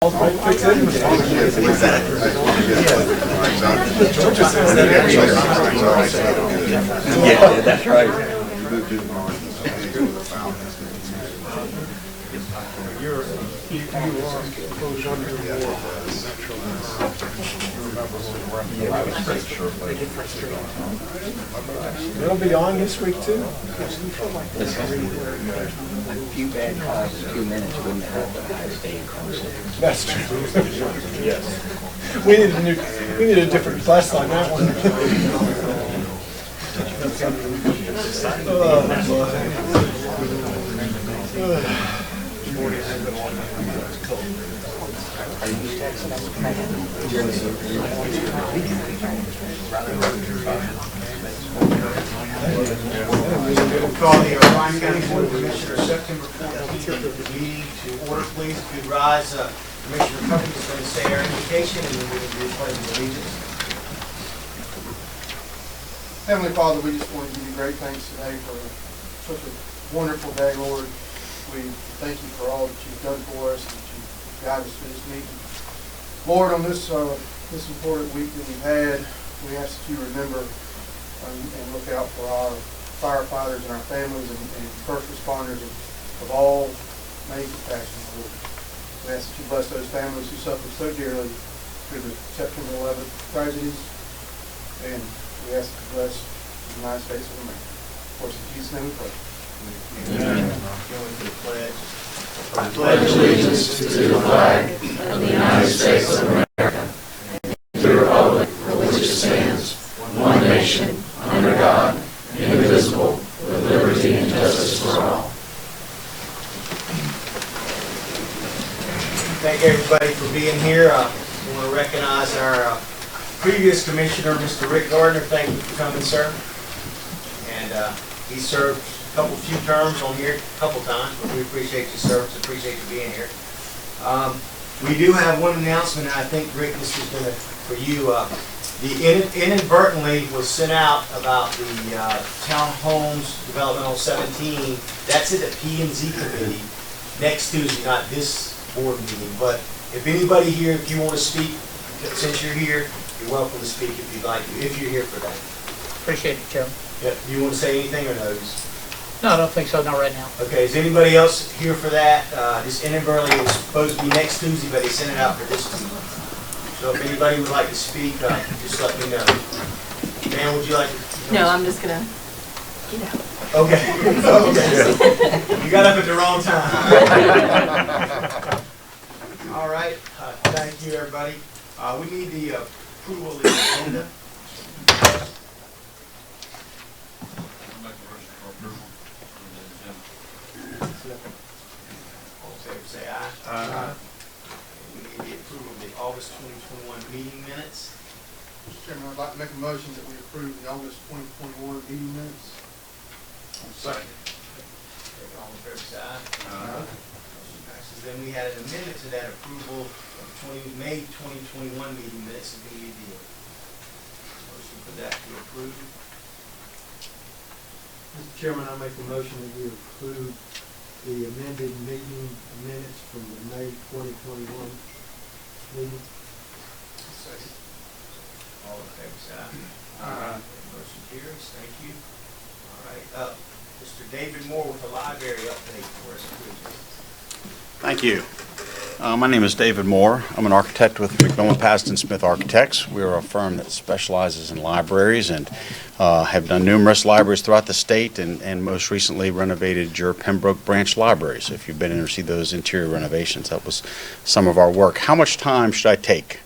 Yeah, that's right. It'll be on this week too. A few bad calls in 2 minutes wouldn't hurt the high staying close. That's true. Yes. We need a different class on that one. Call the Bryan County Board of Commissioners September 14th meeting to order, please. If you'd rise, Commissioner Cummings is going to say our invocation, and then we will do the pledge of allegiance. Heavenly Father, we just want to give you great thanks today for such a wonderful day, Lord. We thank you for all that you've done for us and that you've guided us through this meeting. Lord, on this important week that we've had, we ask that you remember and look out for our firefighters and our families and first responders of all major passions, Lord. We ask that you bless those families who suffered so dearly through the September 11th tragedies, and we ask that you bless the United States of America. Of course, in Jesus' name we pray. Amen. Going to the pledge. I pledge allegiance to the flag of the United States of America and to the republic for which it stands, one nation, under God, indivisible, with liberty and justice for all. Thank everybody for being here. I want to recognize our previous commissioner, Mr. Rick Gardner. Thank you for coming, sir. And he served a few terms on here, a couple times, but we appreciate your service, appreciate you being here. We do have one announcement, and I think, Rick, this is going to, for you. Inadvertently was sent out about the townhomes development on 17. That's at the P&Z committee next Tuesday, not this board meeting. But if anybody here, if you want to speak, since you're here, you're welcome to speak if you'd like to, if you're here for that. Appreciate it, Chairman. Yeah, do you want to say anything or no? No, I don't think so, not right now. Okay, is anybody else here for that? Just inadvertently, it was supposed to be next Tuesday, but they sent it out for this Tuesday. So if anybody would like to speak, just let me know. Man, would you like to? No, I'm just gonna get out. Okay. Okay. You got up at the wrong time. All right. Thank you, everybody. We need the approval of the agenda. All in favor, say aye. Aye. We need the approval of the August 2021 meeting minutes. Mr. Chairman, I'd like to make a motion that we approve the August 2021 meeting minutes. Second. All in favor, say aye. Aye. Motion passes. Then we had an amendment to that approval of May 2021 meeting minutes. Is going to be the motion for that to approve. Mr. Chairman, I make a motion that we approve the amended meeting minutes from the May 2021 meeting. Second. All in favor, say aye. Motion carries. Thank you. All right. Mr. David Moore with the library update for us, please. Thank you. My name is David Moore. I'm an architect with McMillan Paston Smith Architects. We are a firm that specializes in libraries and have done numerous libraries throughout the state and most recently renovated your Pembroke branch libraries. If you've been in or see those interior renovations, that was some of our work. How much time should I take?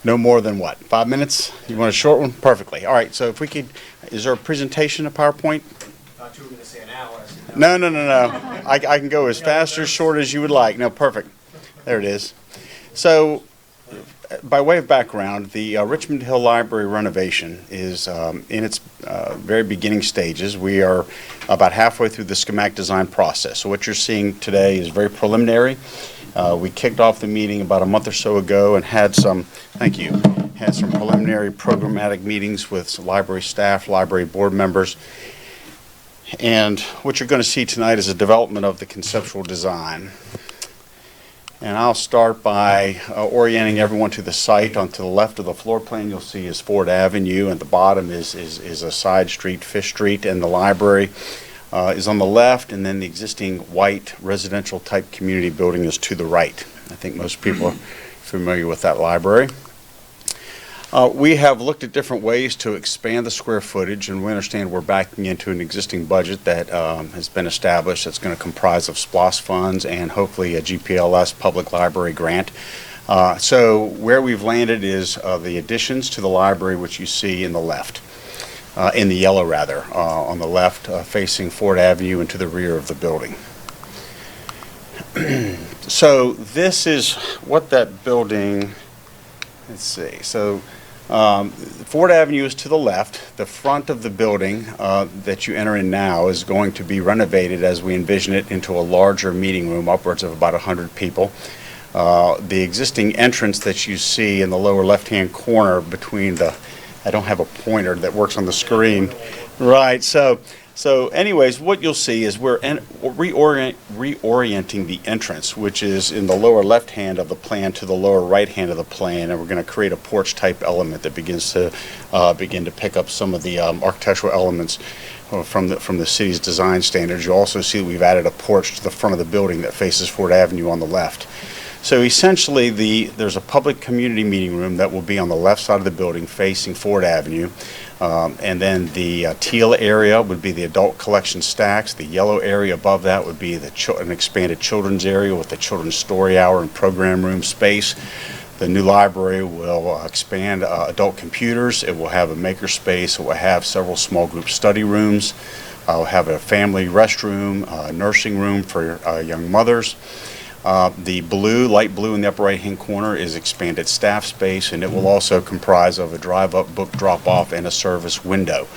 No more than what? 5 minutes? You want a short one? Perfectly. All right, so if we could, is there a presentation, a PowerPoint? I thought you were going to say an hour. I said No. I can go as fast or short as you would like. No, perfect. There it is. So, by way of background, the Richmond Hill Library renovation is in its very beginning stages. We are about halfway through the schematic design process. So what you're seeing today is very preliminary. We kicked off the meeting about a month or so ago and had some, had some preliminary programmatic meetings with some library staff, library board members. And what you're going to see tonight is a development of the conceptual design. And I'll start by orienting everyone to the site. On to the left of the floor plan, you'll see is Ford Avenue, and the bottom is a side street, Fish Street, and the library is on the left, and then the existing white residential type community building is to the right. I think most people are familiar with that library. We have looked at different ways to expand the square footage, and we understand we're backing into an existing budget that has been established that's going to comprise of SPLOST funds and hopefully a GPLS public library grant. So where we've landed is the additions to the library, which you see in the left, in the yellow rather, on the left facing Ford Avenue and to the rear of the building. So this is what that building, let's see, so Ford Avenue is to the left. The front of the building that you enter in now is going to be renovated as we envision it into a larger meeting room, upwards of about 100 people. The existing entrance that you see in the lower left-hand corner between the, I don't have a pointer that works on the screen. Right, so anyways, what you'll see is we're reorienting the entrance, which is in the lower left hand of the plan to the lower right hand of the plan, and we're going to create a porch type element that begins to pick up some of the architectural elements from the city's design standards. You'll also see that we've added a porch to the front of the building that faces Ford Avenue on the left. So essentially, there's a public community meeting room that will be on the left side of the building facing Ford Avenue. And then the teal area would be the adult collection stacks. The yellow area above that would be an expanded children's area with the children's story hour and program room space. The new library will expand adult computers. It will have a maker space. It will have several small group study rooms. It will have a family restroom, a nursing room for young mothers. The light blue in the upper right-hand corner is expanded staff space, and it will also comprise of a drive-up, book drop-off, and a service window,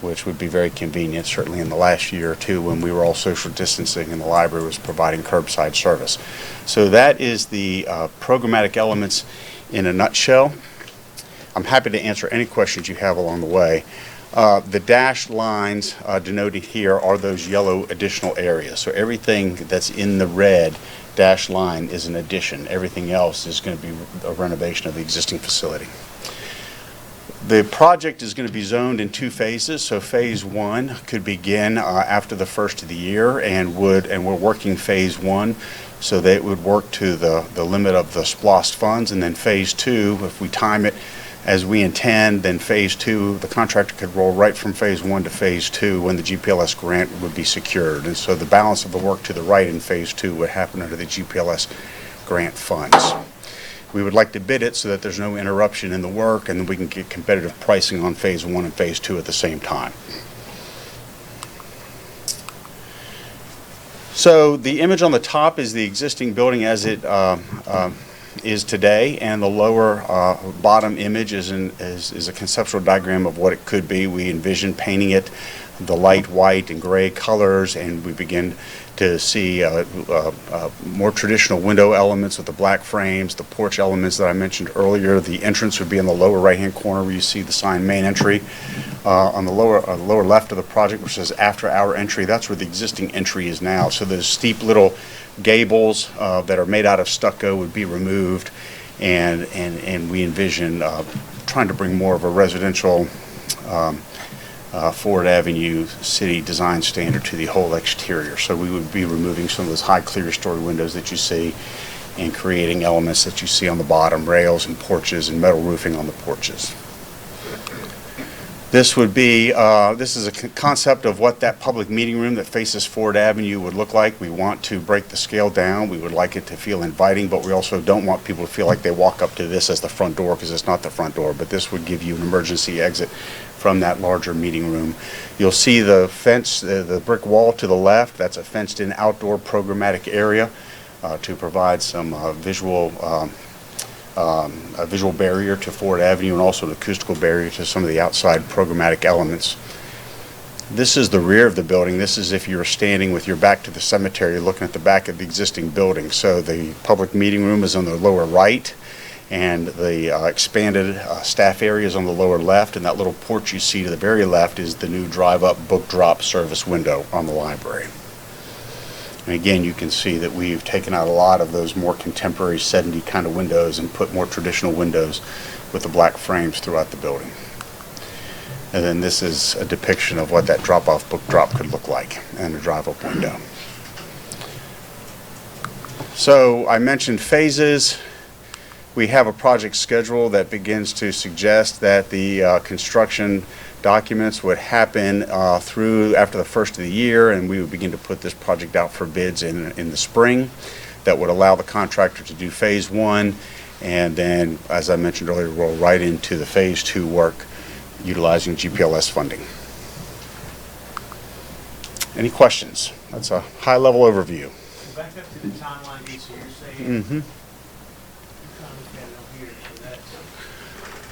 which would be very convenient, certainly in the last year or two when we were all social distancing and the library was providing curbside service. So that is the programmatic elements in a nutshell. I'm happy to answer any questions you have along the way. The dashed lines denoted here are those yellow additional areas. So everything that's in the red dashed line is an addition. Everything else is going to be a renovation of the existing facility. The project is going to be zoned in 2 phases. So phase 1 could begin after the first of the year, and we're working phase 1 so that it would work to the limit of the SPLOST funds. And then phase 2, if we time it as we intend, then phase 2, the contractor could roll right from phase 1 to phase 2 when the GPLS grant would be secured. And so the balance of the work to the right in phase 2 would happen under the GPLS grant funds. We would like to bid it so that there's no interruption in the work, and then we can get competitive pricing on phase 1 and phase 2 at the same time. So the image on the top is the existing building as it is today, and the lower bottom image is a conceptual diagram of what it could be. We envision painting it the light white and gray colors, and we begin to see more traditional window elements with the black frames, the porch elements that I mentioned earlier. The entrance would be in the lower right-hand corner where you see the sign main entry. On the lower left of the project, which says after our entry, that's where the existing entry is now. So those steep little gables that are made out of stucco would be removed, and we envision trying to bring more of a residential Ford Avenue city design standard to the whole exterior. So we would be removing some of those high clear story windows that you see and creating elements that you see on the bottom, rails and porches and metal roofing on the porches. This would be, this is a concept of what that public meeting room that faces Ford Avenue would look like. We want to break the scale down. We would like it to feel inviting, but we also don't want people to feel like they walk up to this as the front door, because it's not the front door, but this would give you an emergency exit from that larger meeting room. You'll see the fence, the brick wall to the left. That's a fenced-in outdoor programmatic area to provide some visual barrier to Ford Avenue, and also an acoustical barrier to some of the outside programmatic elements. This is the rear of the building. This is if you were standing with your back to the cemetery looking at the back of the existing building. So the public meeting room is on the lower right, and the expanded staff area is on the lower left, and that little porch you see to the very left is the new drive-up book drop service window on the library. And again, you can see that we've taken out a lot of those more contemporary 70 kind of windows and put more traditional windows with the black frames throughout the building. And then this is a depiction of what that drop-off book drop could look like and a drive-up window. So I mentioned phases. We have a project schedule that begins to suggest that the construction documents would happen through after the first of the year, and we would begin to put this project out for bids in the spring. That would allow the contractor to do phase 1, and then, as I mentioned earlier, roll right into the phase 2 work utilizing GPLS funding. Any questions? That's a high-level overview. Back up to the timeline, so you're saying. Mm-hmm. Here,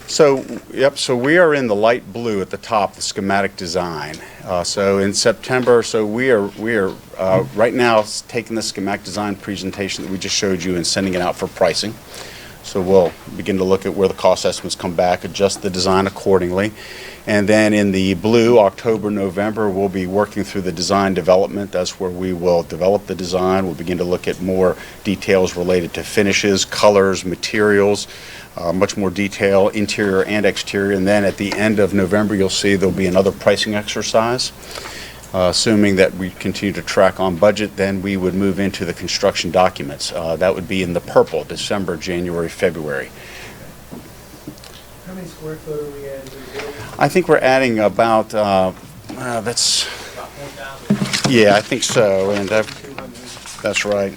so that's. So we are in the light blue at the top, the schematic design. So in September, we are right now taking the schematic design presentation that we just showed you and sending it out for pricing. So we'll begin to look at where the cost estimates come back, adjust the design accordingly. And then in the blue, October, November, we'll be working through the design development. That's where we will develop the design. We'll begin to look at more details related to finishes, colors, materials, much more detail, interior and exterior. And then at the end of November, you'll see there'll be another pricing exercise. Assuming that we continue to track on budget, then we would move into the construction documents. That would be in the purple, December, January, February. How many square foot are we adding to the building? I think we're adding about, that's, About 4,000. yeah, I think so, and that's right.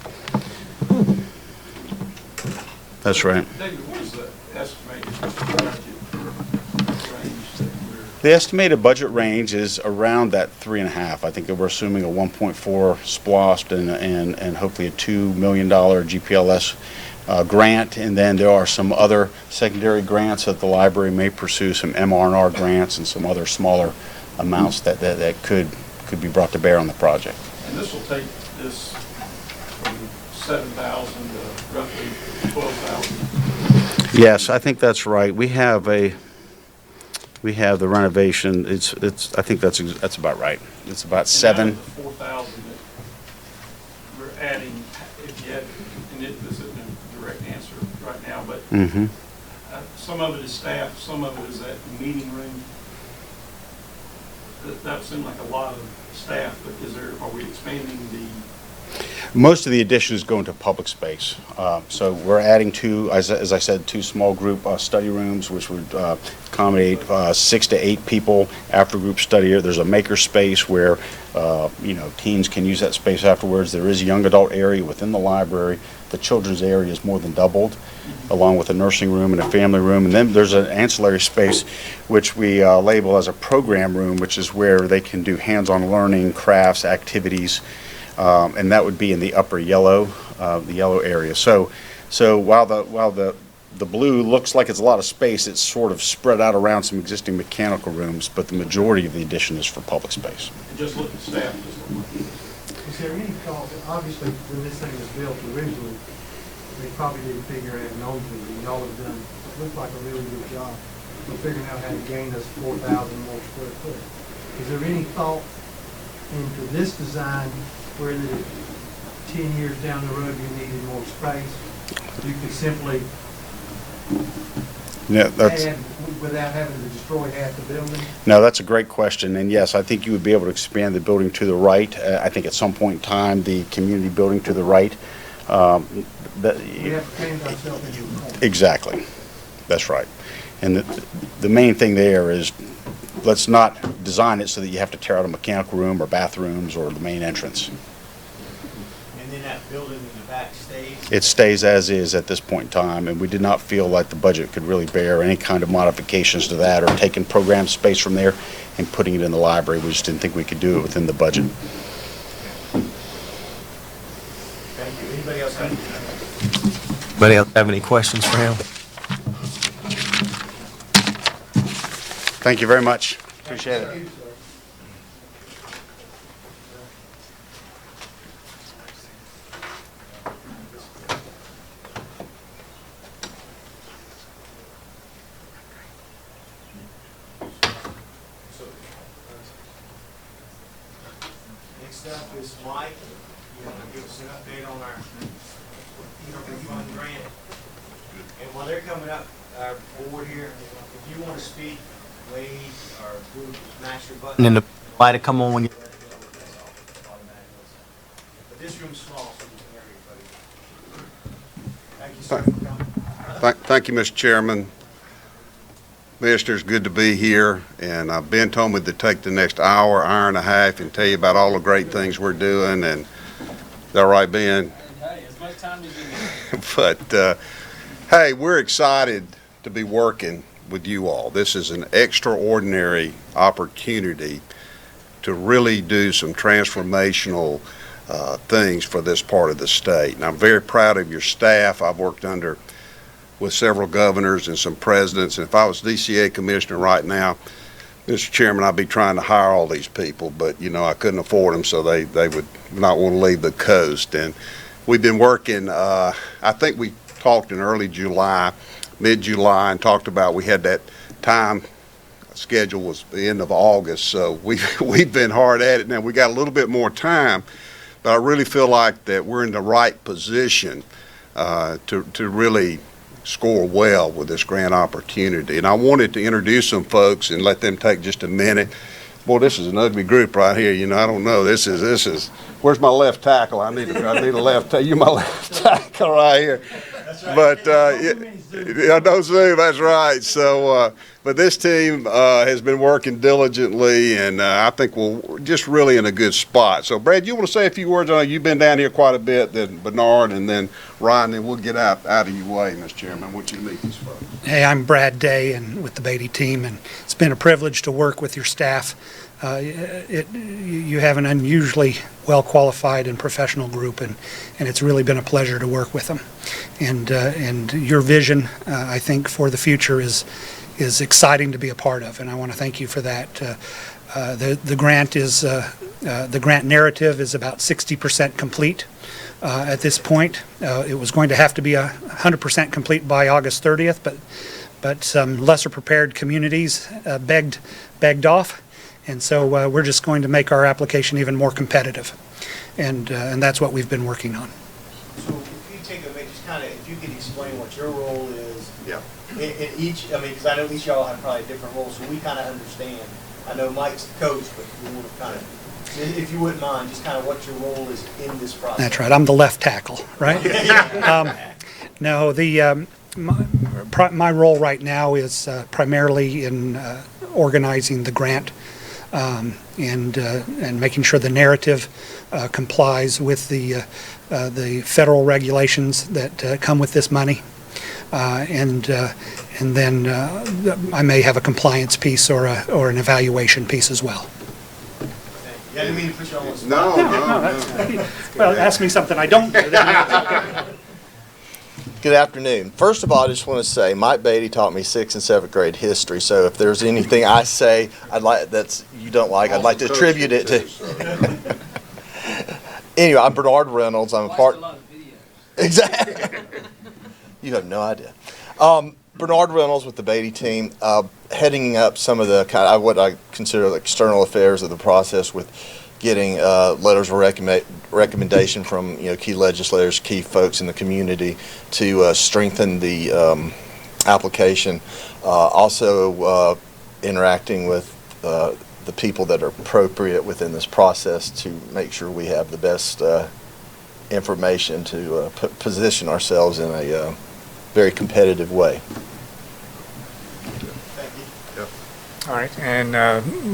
That's right. David, what is the estimated budget range that we're? The estimated budget range is around that 3.5. I think that we're assuming a 1.4 splost and hopefully a $2 million GPLS grant, and then there are some other secondary grants that the library may pursue, some MR&R grants and some other smaller amounts that could be brought to bear on the project. And this will take this from 7,000 to roughly 12,000. Yes, I think that's right. We have the renovation. It's I think that's about right. It's about 7. 4,000 that we're adding, if you had, and this isn't a direct answer right now, but Mm-hmm. some of it is staff, some of it is that meeting room. That would seem like a lot of staff, but are we expanding the? Most of the additions go into public space. So we're adding two, as I said, 2 small group study rooms, which would accommodate 6 to 8 people after group study. There's a maker space where, teens can use that space afterwards. There is a young adult area within the library. The children's area is more than doubled, along with a nursing room and a family room. And then there's an ancillary space, which we label as a program room, which is where they can do hands-on learning, crafts, activities. And that would be in the upper yellow, the yellow area. So while the blue looks like it's a lot of space, it's sort of spread out around some existing mechanical rooms, but the majority of the addition is for public space. Just look at staff. Is there any thought, obviously, when this thing was built originally, they probably didn't figure out an and y'all have done, it looked like a really good job of figuring out how to gain us 4,000 more square foot. Is there any thought into this design where that 10 years down the road you needed more space, you could simply add without having to destroy half the building? No, that's a great question, and yes, I think you would be able to expand the building to the right. I think at some point in time, the community building to the right. We have to change ourselves into a corner. Exactly, that's right. And the main thing there is, let's not design it so that you have to tear out a mechanical room or bathrooms or the main entrance. And then that building in the back stays? It stays as is at this point in time, and we did not feel like the budget could really bear any kind of modifications to that or taking program space from there and putting it in the library. We just didn't think we could do it within the budget. Thank you. Anybody else have any? Anybody else have any questions for him? Thank you very much. Appreciate it. Next up is Mike. give us an update on our fund grant. And while they're coming up, our board here, if you want to speak, wave or do mash your button. And then the light will come on when you. But this room's small, so we can hear everybody. Thank you, sir, for coming. Thank you, Mr. Chairman. Commissioners, good to be here, and Ben told me to take the next hour and a half and tell you about all the great things we're doing, and is that right, Ben? Hey, as much time as you need. But, hey, we're excited to be working with you all. This is an extraordinary opportunity to really do some transformational things for this part of the state. And I'm very proud of your staff. I've worked with several governors and some presidents, and if I was DCA commissioner right now, Mr. Chairman, I'd be trying to hire all these people, but you know, I couldn't afford them, so they would not want to leave the coast. And we've been working, I think we talked in early July, mid-July, and talked about we had that time schedule was the end of August, so we've been hard at it. Now we got a little bit more time, but I really feel like that we're in the right position to really score well with this grant opportunity. And I wanted to introduce some folks and let them take just a minute. Boy, this is an ugly group right here. You know, I don't know. This is. Where's my left tackle? I need a left tackle. You're my left tackle right here. That's right. But yeah, no Zoom. That's right. So, but this team has been working diligently, and I think we're just really in a good spot. So, Brad, you want to say a few words? I know you've been down here quite a bit. Then Bernard, and then Ryan. Then we'll get out of your way, Mr. Chairman. I want you to meet these folks. Hey, I'm Brad Day, and with the Beatty team, and it's been a privilege to work with your staff. You have an unusually well-qualified and professional group, and it's really been a pleasure to work with them. And your vision, I think, for the future is exciting to be a part of, and I want to thank you for that. The grant narrative is about 60% complete at this point. It was going to have to be 100% complete by August 30th, but some lesser prepared communities begged off. And so we're just going to make our application even more competitive, and that's what we've been working on. So if you take a minute, just kind of, if you could explain what your role is. Yeah. In each, I mean, because I know each of y'all have probably different roles, so we kind of understand. I know Mike's the coach, but we want to kind of, if you wouldn't mind, just kind of what your role is in this process. That's right. I'm the left tackle, right? No, my role right now is primarily in organizing the grant. And making sure the narrative complies with the federal regulations that come with this money, and then I may have a compliance piece or an evaluation piece as well. Yeah, I didn't mean to put you on the spot. No. Well, ask me something I don't do. Good afternoon. First of all, I just want to say Mike Beatty taught me 6th and 7th grade history. So if there's anything I say I'd like you don't like, I'd like to attribute it to. Anyway, I'm Bernard Reynolds. I'm a part. A lot of videos. Exactly. You have no idea. Bernard Reynolds with the Beatty team, heading up some of the what I consider the external affairs of the process with getting letters of recommendation from key legislators, key folks in the community to strengthen the application. Also interacting with the people that are appropriate within this process to make sure we have the best information to position ourselves in a very competitive way. All right, and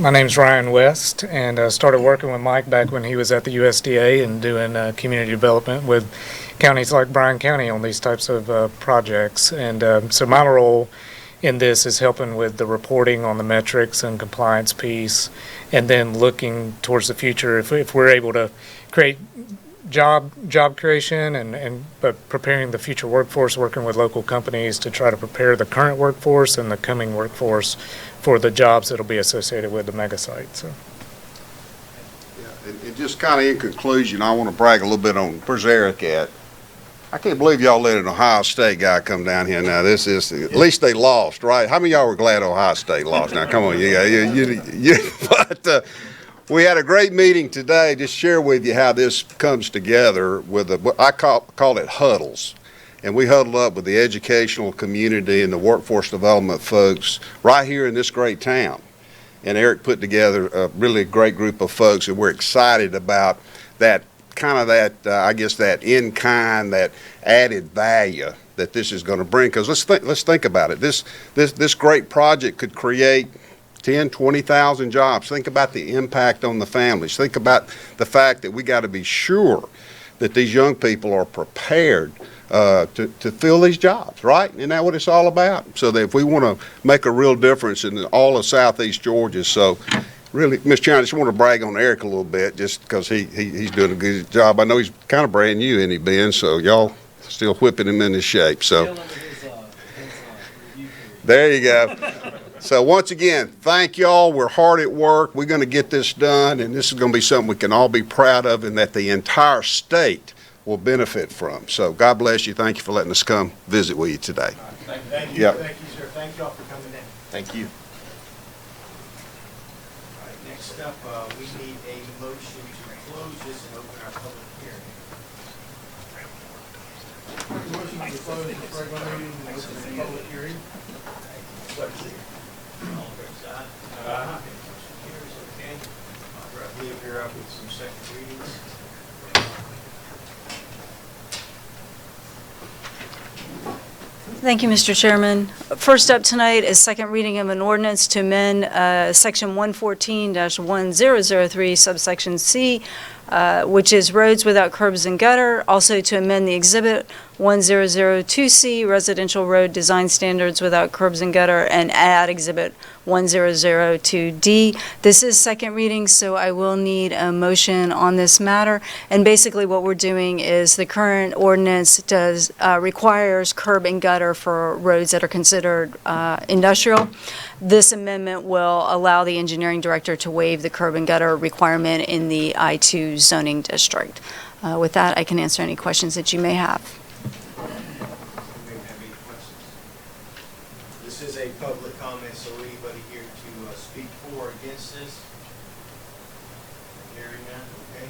my name's Ryan West, and I started working with Mike back when he was at the USDA and doing community development with counties like Bryan County on these types of projects. And so my role in this is helping with the reporting on the metrics and compliance piece, and then looking towards the future if we're able to create job creation and preparing the future workforce, working with local companies to try to prepare the current workforce and the coming workforce for the jobs that will be associated with the mega site. So. Yeah, and just kind of in conclusion, I want to brag a little bit on, where's Eric at? I can't believe y'all let an Ohio State guy come down here now. This is, at least they lost, right? How many of y'all were glad Ohio State lost? Now, come on, but We had a great meeting today. Just share with you how this comes together with what I call it huddles. And we huddled up with the educational community and the workforce development folks right here in this great town. And Eric put together a really great group of folks, and we're excited about that I guess that in-kind, that added value that this is going to bring. Because let's think about it. This great project could create 10, 20,000 jobs. Think about the impact on the families. Think about the fact that we got to be sure that these young people are prepared to fill these jobs, right? Isn't that what it's all about? So that if we want to make a real difference in all of Southeast Georgia, so really, Mr. Chairman, I just want to brag on Eric a little bit, just because he's doing a good job. I know he's kind of brand new, ain't he, Ben? So y'all still whipping him into shape. So there you go. So once again, thank y'all. We're hard at work. We're going to get this done, and this is going to be something we can all be proud of and that the entire state will benefit from. So God bless you. Thank you for letting us come visit with you today. Thank you. Yep. Thank you, sir. Thank y'all for coming in. Thank you. All right, next up, we need a motion to close this and open our public hearing. Motion to close the regular meeting and open the public hearing. All fair side? Motion carries, okay. I'll wrap Leah here up with some second readings. Thank you, Mr. Chairman. First up tonight is second reading of an ordinance to amend Section 114-1003, subsection C, which is roads without curbs and gutter. Also to amend the Exhibit 1002C, residential road design standards without curbs and gutter, and add Exhibit 1002D. This is second reading, so I will need a motion on this matter. And basically what we're doing is the current ordinance requires curb and gutter for roads that are considered industrial. This amendment will allow the engineering director to waive the curb and gutter requirement in the I-2 zoning district. With that, I can answer any questions that you may have. This is a public comment, so anybody here to speak for or against this? Hearing none, okay.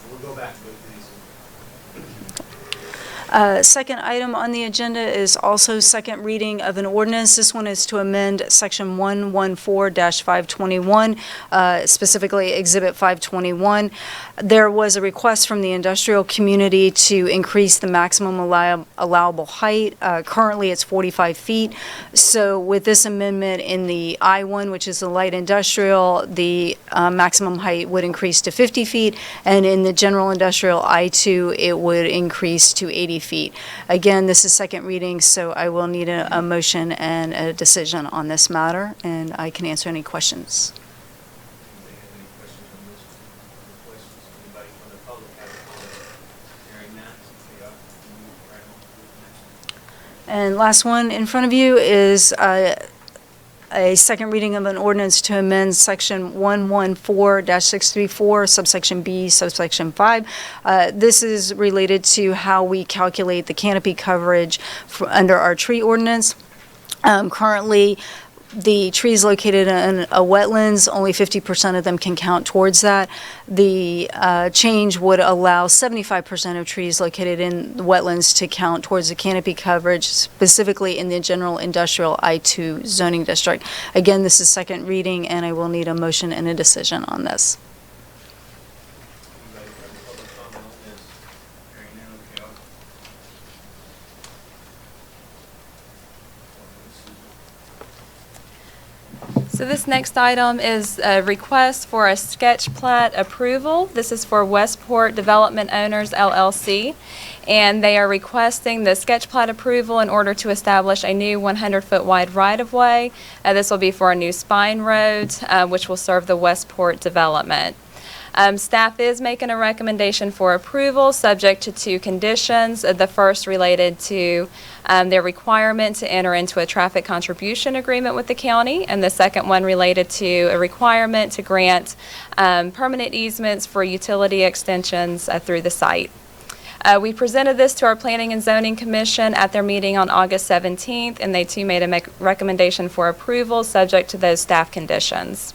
We'll go back to it, please. Second item on the agenda is also second reading of an ordinance. This one is to amend Section 114-521, specifically Exhibit 521. There was a request from the industrial community to increase the maximum allowable height. Currently, it's 45 feet. So with this amendment in the I-1, which is the light industrial, the maximum height would increase to 50 feet, and in the general industrial I-2, it would increase to 80 feet. Again, this is second reading, so I will need a motion and a decision on this matter, and I can answer any questions. Anybody have any questions on this? Questions? Anybody from the public have a comment? Hearing none, okay, I'll move right on to the next one. And last one in front of you is a second reading of an ordinance to amend Section 114-634, subsection B, subsection 5. This is related to how we calculate the canopy coverage under our tree ordinance. Currently, the trees located in a wetlands, only 50% of them can count towards that. The change would allow 75% of trees located in the wetlands to count towards the canopy coverage, specifically in the general industrial I-2 zoning district. Again, this is second reading, and I will need a motion and a decision on this. Anybody from the public comment on this? Hearing none, okay, I'll. So this next item is a request for a sketch plat approval. This is for Westport Development Owners LLC, and they are requesting the sketch plat approval in order to establish a new 100-foot wide right-of-way. This will be for a new spine road, which will serve the Westport development. Staff is making a recommendation for approval subject to two conditions. The first related to their requirement to enter into a traffic contribution agreement with the county, and the second one related to a requirement to grant permanent easements for utility extensions through the site. We presented this to our Planning and Zoning Commission at their meeting on August 17th, and they too made a recommendation for approval subject to those staff conditions.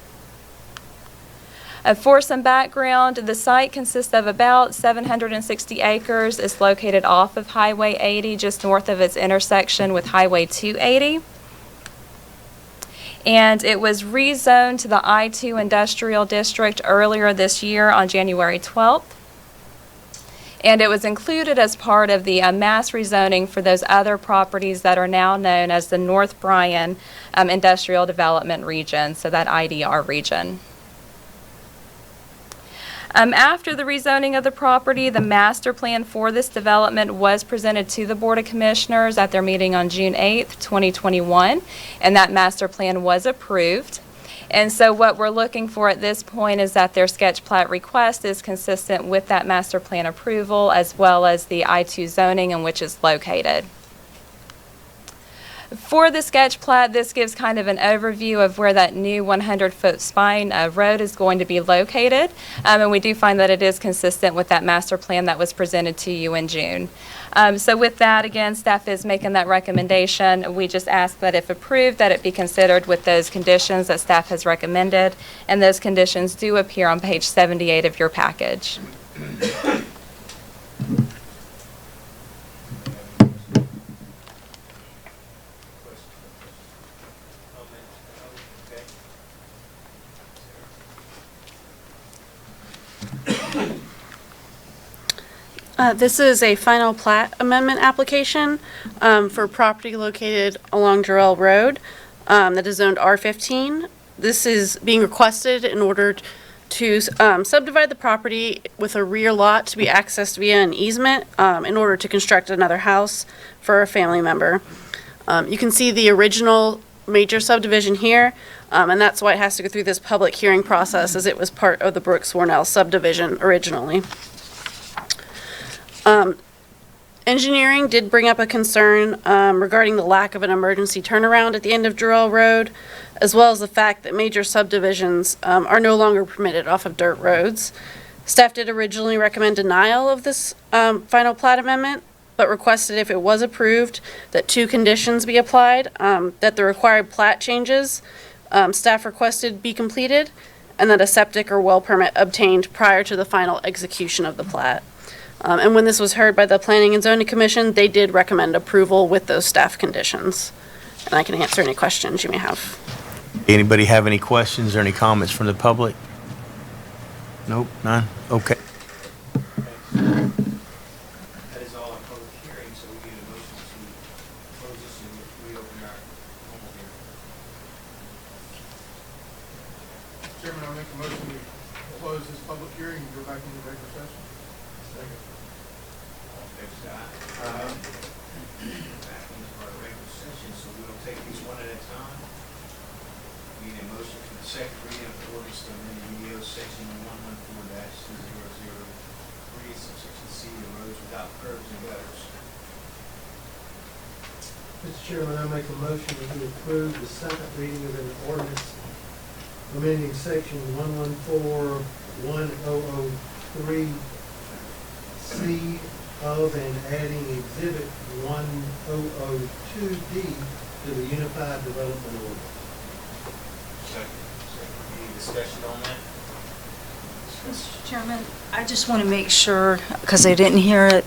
For some background, the site consists of about 760 acres. It's located off of Highway 80, just north of its intersection with Highway 280. And it was rezoned to the I-2 Industrial District earlier this year on January 12th. And it was included as part of the mass rezoning for those other properties that are now known as the North Bryan Industrial Development Region, so that IDR region. After the rezoning of the property, the master plan for this development was presented to the Board of Commissioners at their meeting on June 8th, 2021, and that master plan was approved. And so what we're looking for at this point is that their sketch plat request is consistent with that master plan approval as well as the I-2 zoning in which it's located. For the sketch plat, this gives kind of an overview of where that new 100-foot spine road is going to be located, and we do find that it is consistent with that master plan that was presented to you in June. So with that, again, staff is making that recommendation. We just ask that if approved, that it be considered with those conditions that staff has recommended, and those conditions do appear on page 78 of your package. This is a final plat amendment application for property located along Jarrell Road that is zoned R15. This is being requested in order to subdivide the property with a rear lot to be accessed via an easement in order to construct another house for a family member. You can see the original major subdivision here, and that's why it has to go through this public hearing process, as it was part of the Brooks-Warnell subdivision originally. Engineering did bring up a concern regarding the lack of an emergency turnaround at the end of Jarrell Road, as well as the fact that major subdivisions are no longer permitted off of dirt roads. Staff did originally recommend denial of this final plat amendment, but requested if it was approved that 2 conditions be applied, that the required plat changes staff requested be completed, and that a septic or well permit obtained prior to the final execution of the plat. And when this was heard by the Planning and Zoning Commission, they did recommend approval with those staff conditions. And I can answer any questions you may have. Anybody have any questions or any comments from the public? Nope, none? Okay. That is all our public hearing, so we need a motion to close this and reopen our normal hearing. Chairman, I'll make a motion to close this public hearing and go back into regular session. Second. All in favor, say aye. Back into our regular session, so we'll take these one at a time. We need a motion for the second reading of the ordinance to amend the UDO section 114-003, subsection C, the roads without curbs and gutters. Mr. Chairman, I make a motion that we approve the second reading of an ordinance amending section 114-1003C of and adding exhibit 1002D to the Unified Development Order. Second. Any discussion on that? Mr. Chairman, I just want to make sure, because I didn't hear it,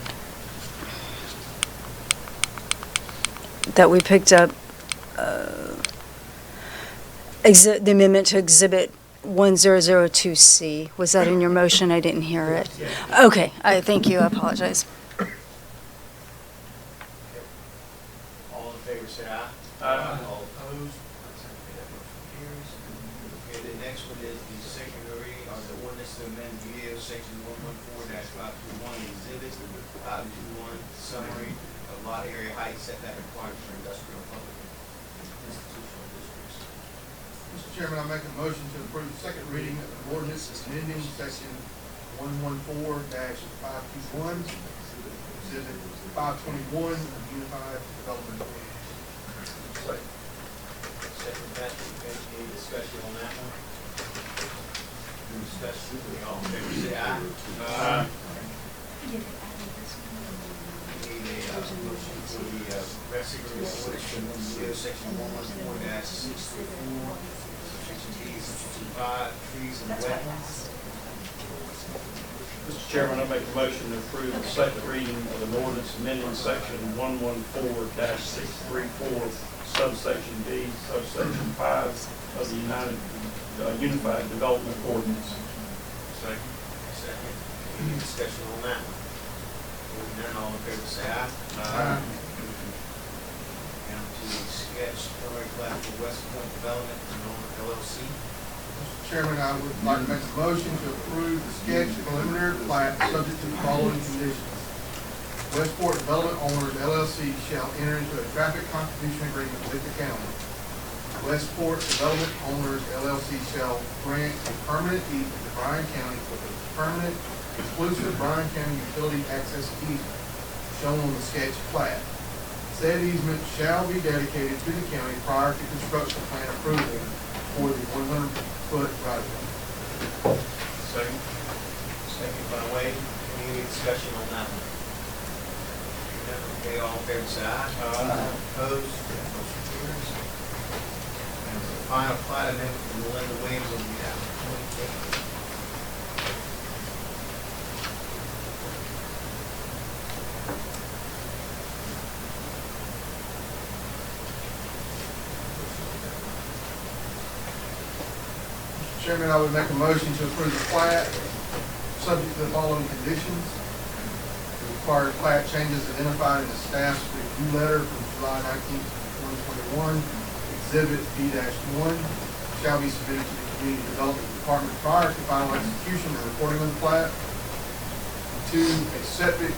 that we picked up the amendment to Exhibit 1002C. Was that in your motion? I didn't hear it. Okay, thank you. I apologize. All in favor, say aye. Aye. All opposed? Okay, that motion carries. Okay, the next one is the second reading of the ordinance to amend the UDO section 114-521, exhibit 521, summary of lot area height setback requirements for industrial public and institutional districts. Mr. Chairman, I make a motion to approve the second reading of the ordinance amending section 114-521, exhibit 521 of the Unified Development Order. Second, Patrick, any discussion on that one? Any discussion? All in favor, say aye. Need a motion for the rest of the ordinance to amend the UDO section 114-634, section Section D, Section 5, trees and wetlands. Mr. Chairman, I make a motion to approve the second reading of an ordinance amending section 114-634, subsection D, subsection 5 of the Unified Development Ordinance. Second. Any discussion on that one? Hearing none, all in favor say aye. Aye. Down to the sketch preliminary plat for West Point Development and Owner LLC. Mr. Chairman, I would like to make a motion to approve the sketch preliminary plat subject to the following conditions. Westport Development Owners LLC shall enter into a traffic contribution agreement with the county. Westport Development Owners LLC shall grant a permanent easement to Bryan County with a permanent exclusive Bryan County utility access easement shown on the sketch plat. Said easement shall be dedicated to the county prior to construction plan approval for the 100-foot right-of-way. Second. Second by Wade. Any discussion on that one? Hearing none, okay, all in favor say aye. Aye. Opposed? Motion carries. And the final plat amendment from Melinda Williams on behalf of 2020. Chairman, I would make a motion to approve the plat, subject to the following conditions. The required plat changes identified in the staff's review letter from July 19, 2021, Exhibit B-1, shall be submitted to the Community Development Department prior to final execution and recording of the plat. 2, a septic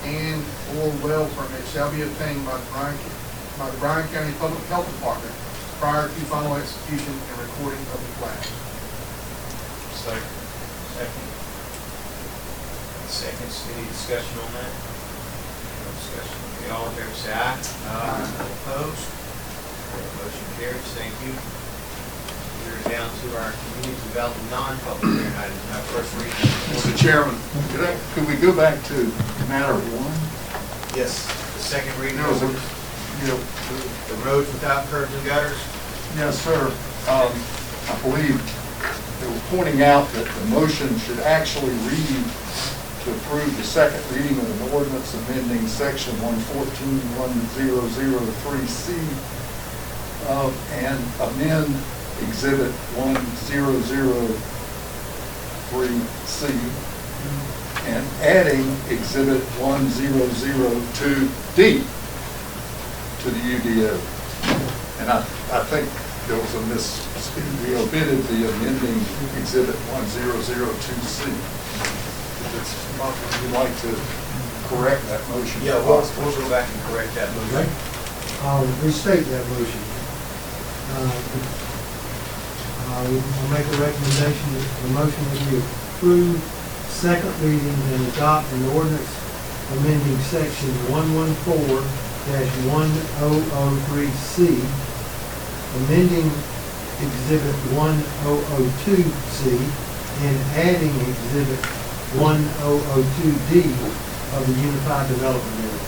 and/or well permit shall be obtained by the Bryan County Public Health Department prior to final execution and recording of the plat. Second. Seconds, any discussion on that? No discussion. Okay, all in favor say aye. Aye. Opposed? Motion carries, thank you. We're down to our community development non-public hearing items, our first reading. Mr. Chairman, could we go back to matter 1? Yes, the second reading No, of the the roads without curbs and gutters. Yes, sir. I believe they were pointing out that the motion should actually read to approve the second reading of an ordinance amending section 114-1003C and amend exhibit 1003C and adding exhibit 1002D to the UDO. And I think there was we omitted the amending exhibit 1002C. If you'd like to correct that motion. Yeah, we'll go back and correct that motion. I'll restate that motion. I'll make a recommendation, the motion that we approve second reading and adopt an ordinance amending section 114-1003C, amending exhibit 1002C, and adding exhibit 1002D of the Unified Development Area.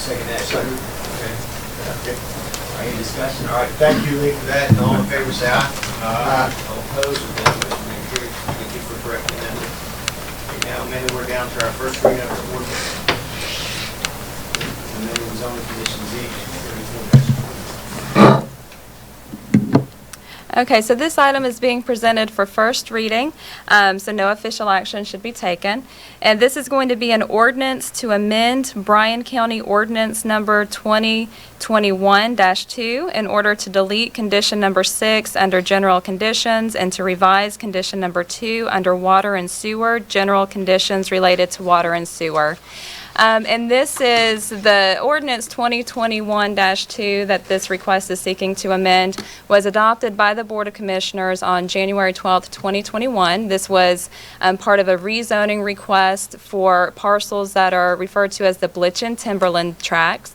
Second action. Okay. Any discussion? All right, thank you, Lee, for that. And all in favor, say aye. Aye. All opposed? Motion carries. Thank you for correcting that. Okay, now, amended, we're down to our first reading of our ordinance. Amending zoning condition Z, 34-20. Okay, so this item is being presented for first reading, so no official action should be taken. And this is going to be an ordinance to amend Bryan County Ordinance Number 2021-2 in order to delete condition number 6 under general conditions and to revise condition number 2 under water and sewer, general conditions related to water and sewer. And this is the ordinance 2021-2 that this request is seeking to amend was adopted by the Board of Commissioners on January 12th, 2021. This was part of a rezoning request for parcels that are referred to as the Blitchen Timberland tracts.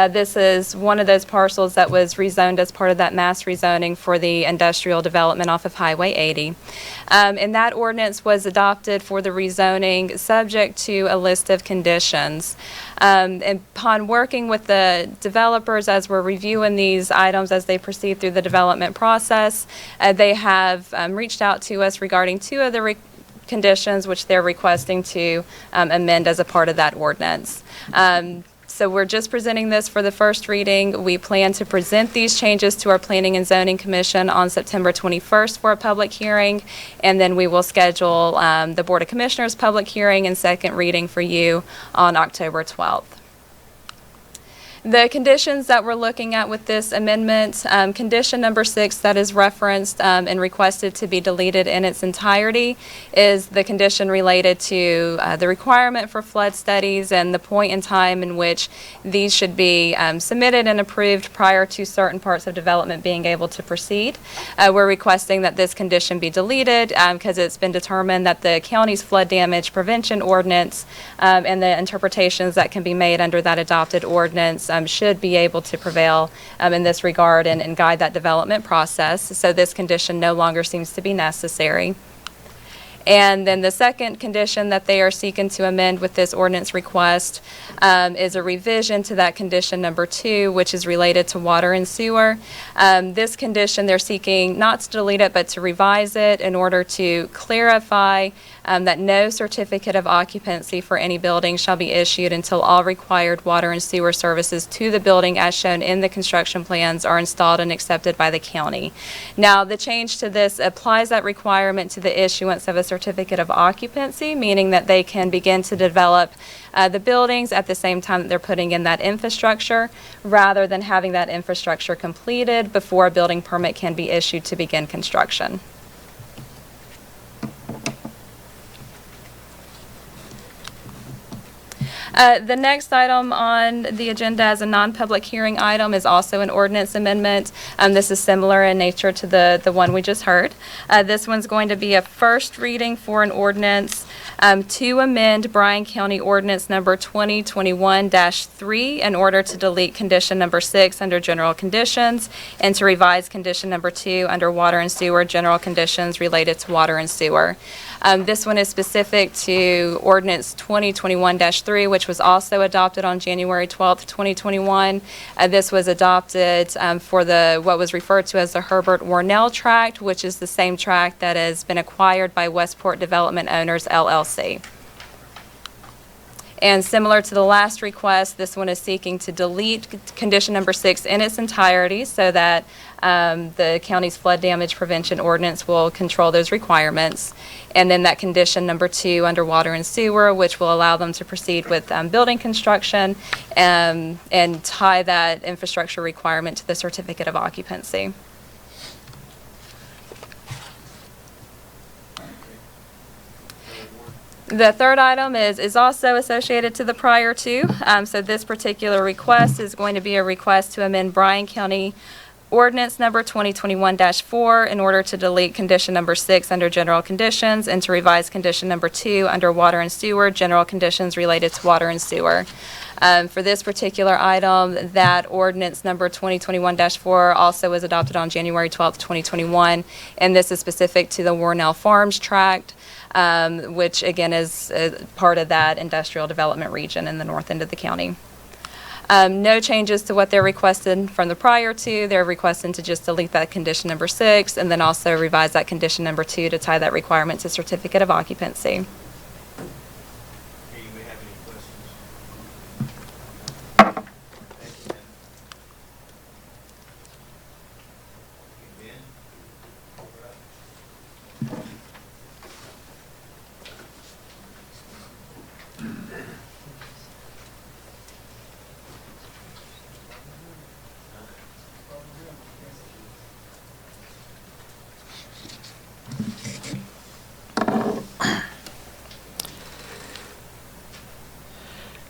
This is one of those parcels that was rezoned as part of that mass rezoning for the industrial development off of Highway 80. And that ordinance was adopted for the rezoning subject to a list of conditions. And upon working with the developers as we're reviewing these items as they proceed through the development process, they have reached out to us regarding two of the conditions which they're requesting to amend as a part of that ordinance. So we're just presenting this for the first reading. We plan to present these changes to our Planning and Zoning Commission on September 21st for a public hearing, and then we will schedule the Board of Commissioners public hearing and second reading for you on October 12th. The conditions that we're looking at with this amendment, condition number 6 that is referenced and requested to be deleted in its entirety is the condition related to the requirement for flood studies and the point in time in which these should be submitted and approved prior to certain parts of development being able to proceed. We're requesting that this condition be deleted because it's been determined that the county's flood damage prevention ordinance and the interpretations that can be made under that adopted ordinance should be able to prevail in this regard and guide that development process. So this condition no longer seems to be necessary. And then the second condition that they are seeking to amend with this ordinance request is a revision to that condition number 2, which is related to water and sewer. This condition, they're seeking not to delete it, but to revise it in order to clarify that no certificate of occupancy for any building shall be issued until all required water and sewer services to the building as shown in the construction plans are installed and accepted by the county. Now, the change to this applies that requirement to the issuance of a certificate of occupancy, meaning that they can begin to develop the buildings at the same time that they're putting in that infrastructure, rather than having that infrastructure completed before a building permit can be issued to begin construction. The next item on the agenda as a non-public hearing item is also an ordinance amendment. This is similar in nature to the one we just heard. This one's going to be a first reading for an ordinance to amend Bryan County Ordinance number 2021-3 in order to delete condition number 6 under general conditions and to revise condition number 2 under water and sewer general conditions related to water and sewer. This one is specific to Ordinance 2021-3, which was also adopted on January 12th, 2021. This was adopted for what was referred to as the Herbert Warnell Tract, which is the same tract that has been acquired by Westport Development Owners, LLC. And similar to the last request, this one is seeking to delete condition number 6 in its entirety so that the county's flood damage prevention ordinance will control those requirements. And then that condition number 2 under water and sewer, which will allow them to proceed with building construction and tie that infrastructure requirement to the certificate of occupancy. The third item is also associated to the prior two. So this particular request is going to be a request to amend Bryan County Ordinance number 2021-4 in order to delete condition number 6 under general conditions and to revise condition number 2 under water and sewer general conditions related to water and sewer. For this particular item, that ordinance number 2021-4 also was adopted on January 12th, 2021, and this is specific to the Warnell Farms tract, which again is part of that industrial development region in the north end of the county. No changes to what they're requesting from the prior two. They're requesting to just delete that condition number 6 and then also revise that condition number 2 to tie that requirement to certificate of occupancy.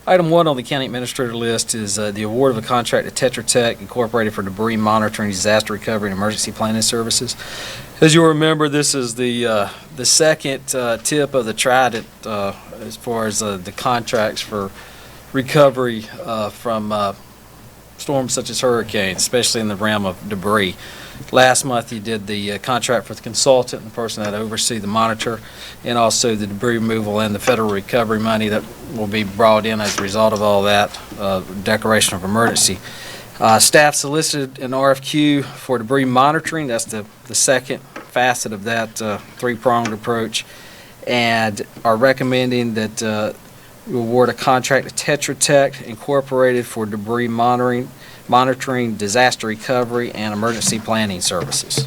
Item 1 on the county administrator list is the award of a contract to Tetra Tech Incorporated for debris monitoring, disaster recovery, and emergency planning services. As you'll remember, this is the second tip of the trident as far as the contracts for recovery from storms such as hurricanes, especially in the realm of debris. Last month, you did the contract for the consultant and the person that oversee the monitor, and also the debris removal and the federal recovery money that will be brought in as a result of all that declaration of emergency. Staff solicited an RFQ for debris monitoring. That's the second facet of that three-pronged approach, and are recommending that we award a contract to Tetra Tech Incorporated for debris monitoring, disaster recovery, and emergency planning services.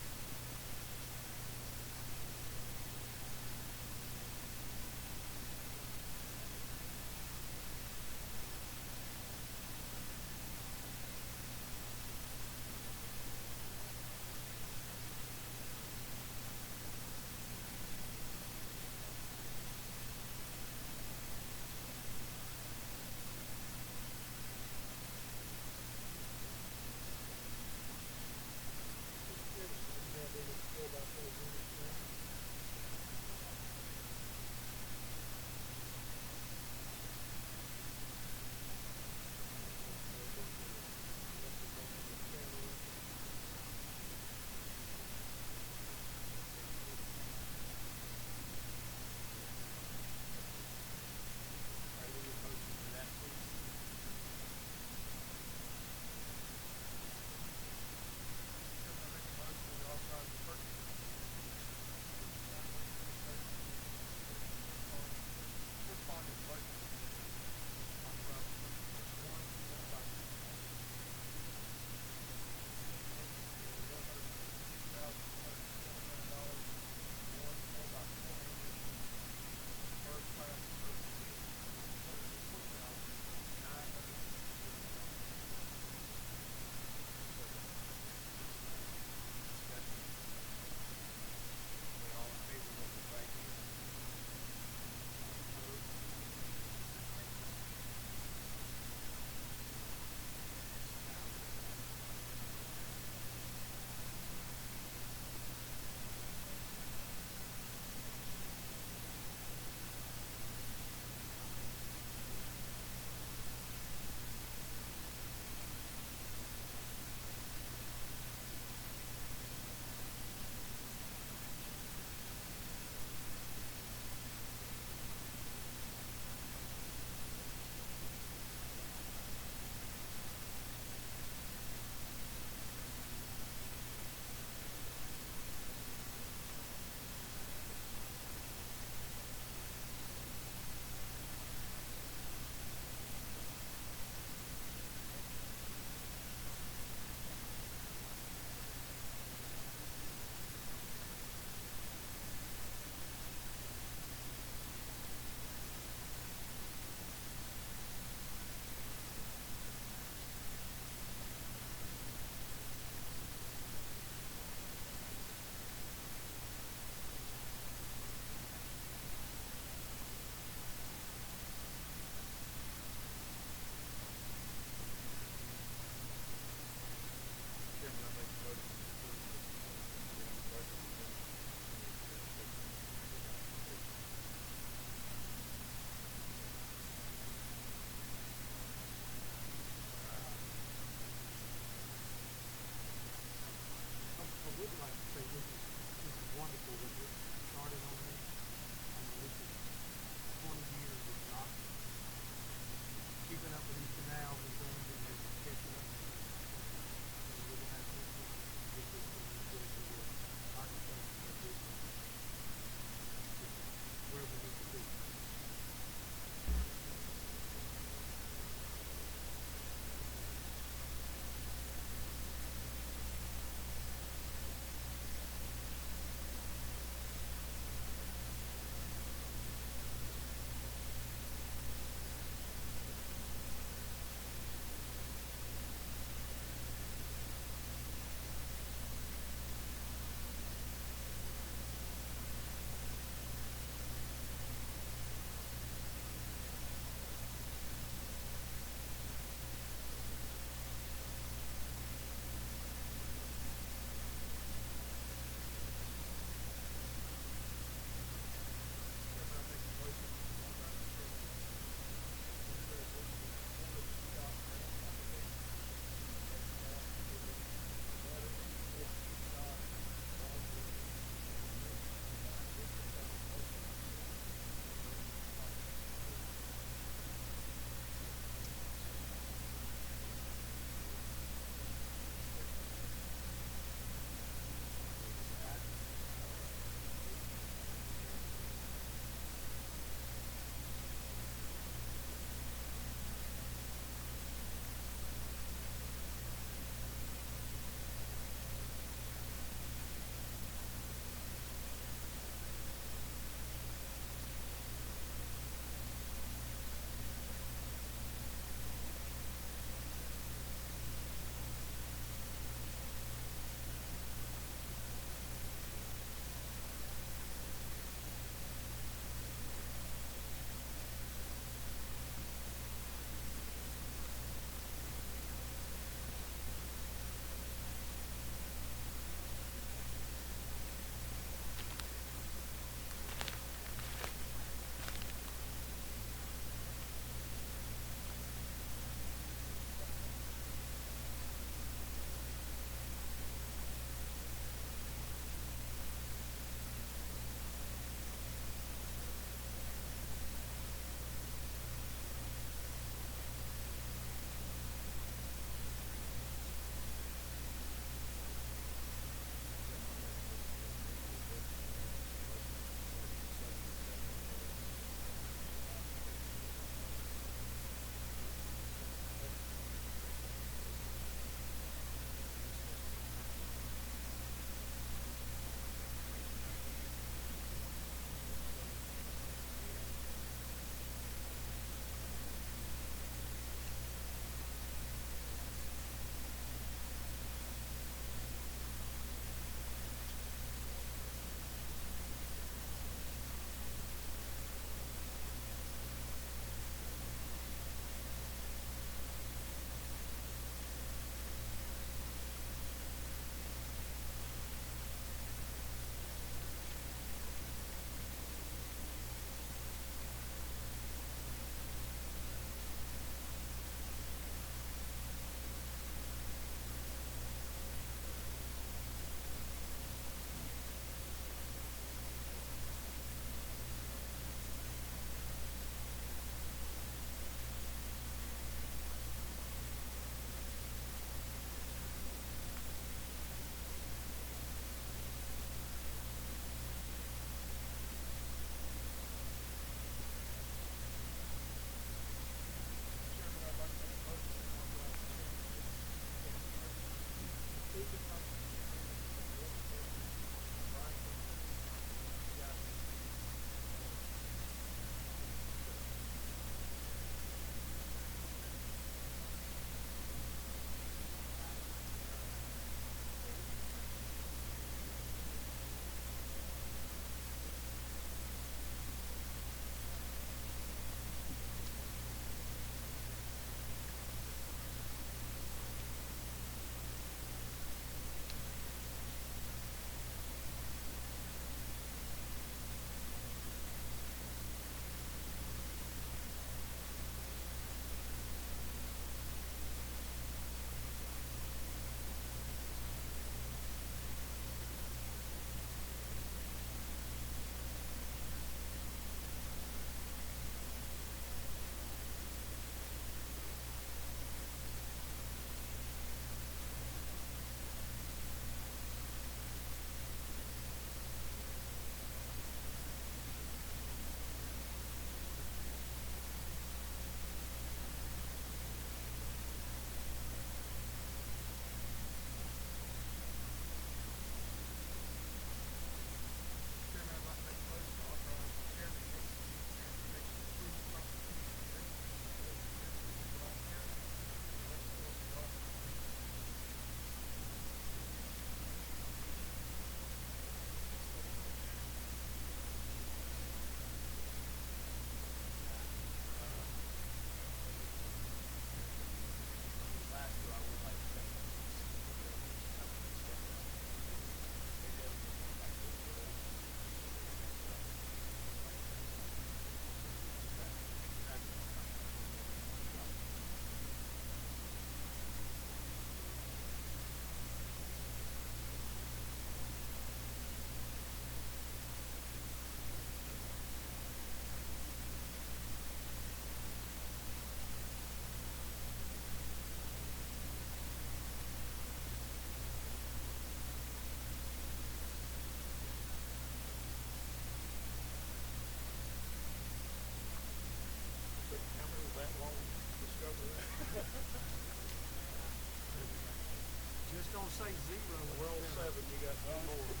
say zero. We're on 7, you got 2 more.